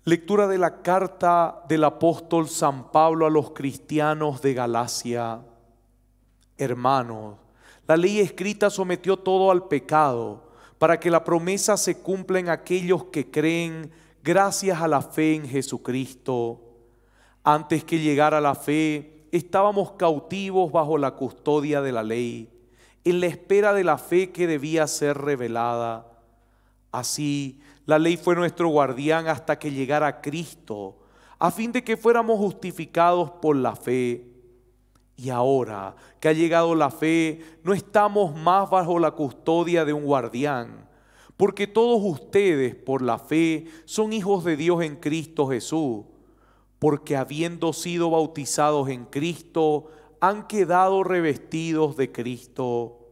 Lectura de la carta del apóstol San Pablo a los cristianos de Galacia. Hermanos, la ley escrita sometió todo al pecado, para que la promesa se cumpla en aquellos que creen gracias a la fe en Jesucristo. Antes que llegara la fe, estábamos cautivos bajo la custodia de la ley, en la espera de la fe que debía ser revelada. Así, la ley fue nuestro guardián hasta que llegara Cristo, a fin de que fuéramos justificados por la fe. Y ahora que ha llegado la fe, no estamos más bajo la custodia de un guardián, porque todos ustedes por la fe son hijos de Dios en Cristo Jesús, porque habiendo sido bautizados en Cristo, han quedado revestidos de Cristo.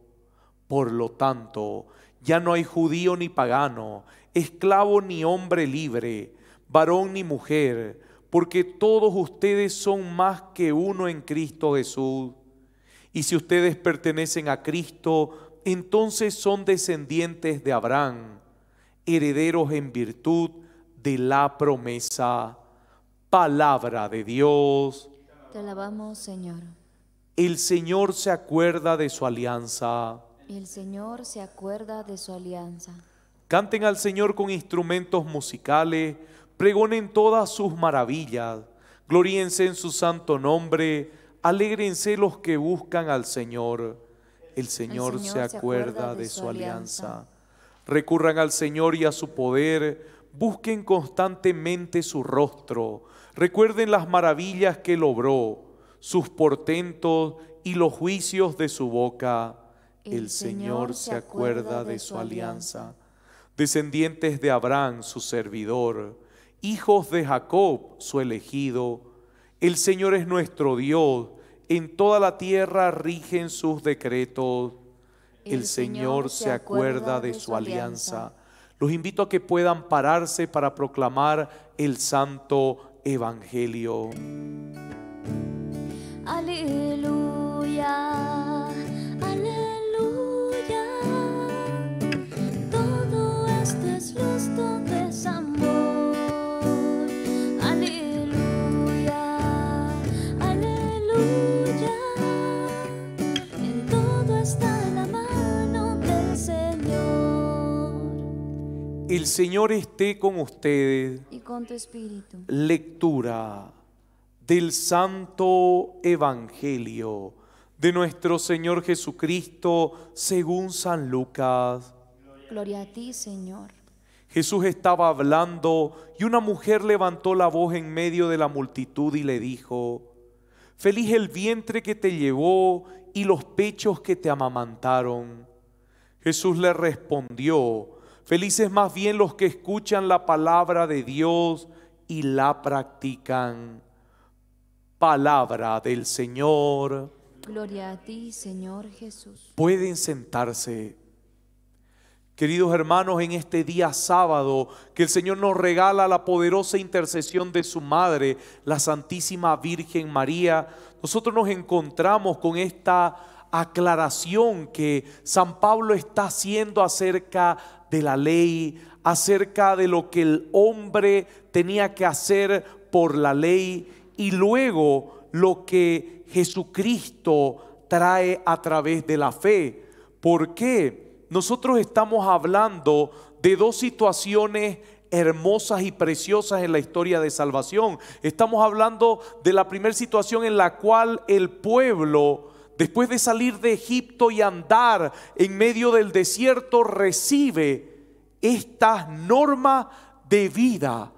Por lo tanto, ya no hay judío ni pagano, esclavo ni hombre libre, varón ni mujer, porque todos ustedes son más que uno en Cristo Jesús. Y si ustedes pertenecen a Cristo, entonces son descendientes de Abraham, herederos en virtud de la promesa. Palabra de Dios. Te alabamos, Señor. El Señor se acuerda de su alianza. El Señor se acuerda de su alianza. Canten al Señor con instrumentos musicales, pregonen todas sus maravillas, gloríense en su santo nombre, alégrense los que buscan al Señor. El Señor se acuerda de su alianza. Recurran al Señor y a su poder, busquen constantemente su rostro, recuerden las maravillas que logró, sus portentos y los juicios de su boca. El Señor se acuerda de su alianza. Descendientes de Abraham, su servidor, hijos de Jacob, su elegido, el Señor es nuestro Dios, en toda la tierra rigen sus decretos. El Señor se acuerda de su alianza. Los invito a que puedan pararse para proclamar el santo evangelio. Aleluya, aleluya. Todo esto es luz, todo es amor. Aleluya, aleluya. En todo está la mano del Señor. El Señor esté con ustedes. Y con tu espíritu. Lectura del Santo Evangelio de nuestro Señor Jesucristo según San Lucas. Gloria a ti, Señor. Jesús estaba hablando y una mujer levantó la voz en medio de la multitud y le dijo: feliz el vientre que te llevó y los pechos que te amamantaron. Jesús le respondió: felices más bien los que escuchan la palabra de Dios y la practican. Palabra del Señor. Gloria a ti, Señor Jesús. Pueden sentarse. Queridos hermanos, en este día sábado que el Señor nos regala la poderosa intercesión de su Madre, la Santísima Virgen María, nosotros nos encontramos con esta aclaración que San Pablo está haciendo acerca de la ley, acerca de lo que el hombre tenía que hacer por la ley y luego lo que Jesucristo trae a través de la fe. ¿Por qué? Nosotros estamos hablando de dos situaciones hermosas y preciosas en la historia de salvación. Estamos hablando de la primera situación en la cual el pueblo, después de salir de Egipto y andar en medio del desierto, recibe estas normas de vida.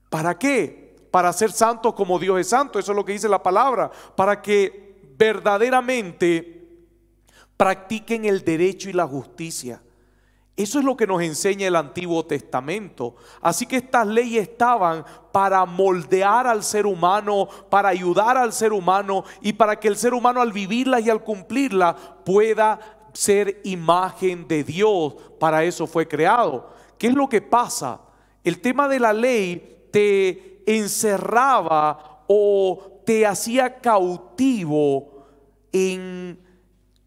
¿Para qué? Para ser santos como Dios es santo. Eso es lo que dice la palabra. Para que verdaderamente practiquen el derecho y la justicia. Eso es lo que nos enseña el Antiguo Testamento. Así que estas leyes estaban para moldear al ser humano, para ayudar al ser humano y para que el ser humano al vivirlas y al cumplirlas pueda ser imagen de Dios. Para eso fue creado. ¿Qué es lo que pasa? El tema de la ley te encerraba o te hacía cautivo en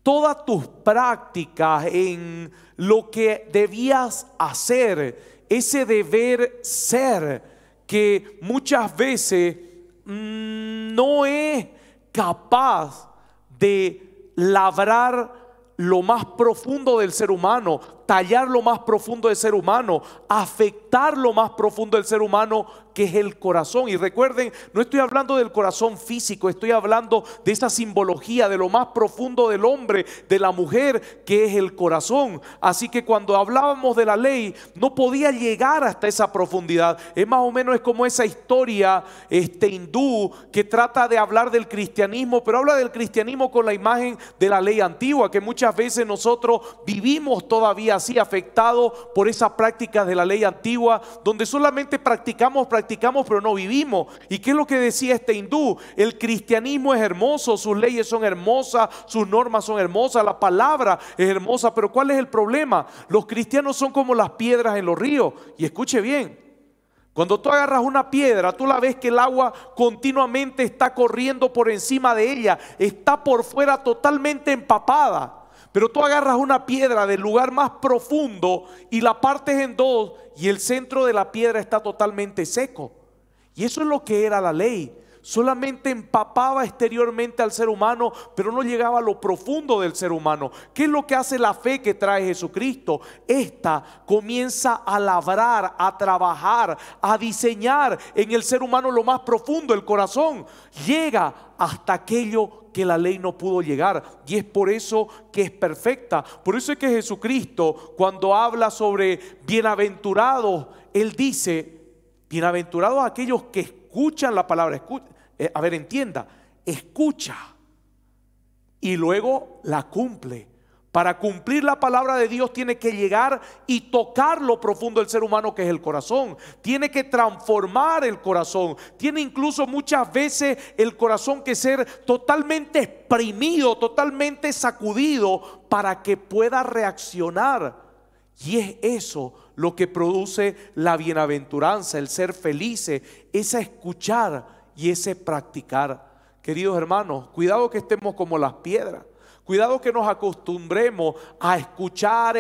todas tus prácticas, en lo que debías hacer, ese deber ser que muchas veces no es capaz de labrar lo más profundo del ser humano, tallar lo más profundo del ser humano, afectar lo más profundo del ser humano, que es el corazón. Y recuerden, no estoy hablando del corazón físico, estoy hablando de esa simbología de lo más profundo del hombre, de la mujer, que es el corazón. Así que cuando hablábamos de la ley, no podía llegar hasta esa profundidad. Es más o menos como esa historia hindú que trata de hablar del cristianismo, pero habla del cristianismo con la imagen de la ley antigua, que muchas veces nosotros vivimos todavía así, afectados por esas prácticas de la ley antigua, donde solamente practicamos, pero no vivimos. ¿Y qué es lo que decía este hindú? El cristianismo es hermoso, sus leyes son hermosas, sus normas son hermosas, la palabra es hermosa, pero ¿cuál es el problema? Los cristianos son como las piedras en los ríos. Y escuche bien, cuando tú agarras una piedra, tú la ves que el agua continuamente está corriendo por encima de ella, está por fuera totalmente empapada. Pero tú agarras una piedra del lugar más profundo y la partes en dos, y el centro de la piedra está totalmente seco. Y eso es lo que era la ley. Solamente empapaba exteriormente al ser humano, pero no llegaba a lo profundo del ser humano. ¿Qué es lo que hace la fe que trae Jesucristo? Esta comienza a labrar, a trabajar, a diseñar en el ser humano lo más profundo, el corazón. Llega hasta aquello que la ley no pudo llegar, y es por eso que es perfecta. Por eso es que Jesucristo, cuando habla sobre bienaventurados, Él dice: bienaventurados aquellos que escuchan la palabra. Entienda, escucha y luego la cumple. Para cumplir la palabra de Dios tiene que llegar y tocar lo profundo del ser humano, que es el corazón. Tiene que transformar el corazón. Tiene incluso muchas veces el corazón que ser totalmente exprimido, totalmente sacudido, para que pueda reaccionar. Y es eso lo que produce la bienaventuranza, el ser felices, ese escuchar y ese practicar. Queridos hermanos, cuidado que estemos como las piedras. Cuidado que nos acostumbremos a escuchar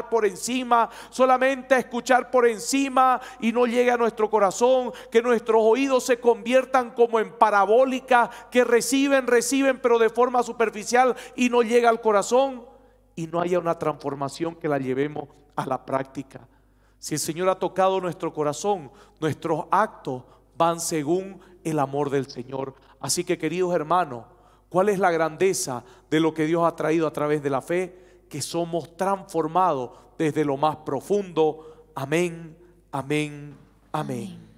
por encima, solamente a escuchar por encima, y no llegue a nuestro corazón, que nuestros oídos se conviertan como en parabólicas, que reciben, pero de forma superficial, y no llega al corazón, y no haya una transformación que la llevemos a la práctica. Si el Señor ha tocado nuestro corazón, nuestros actos van según el amor del Señor. Así que, queridos hermanos, ¿cuál es la grandeza de lo que Dios ha traído a través de la fe? Que somos transformados desde lo más profundo. Amén, amén, amén.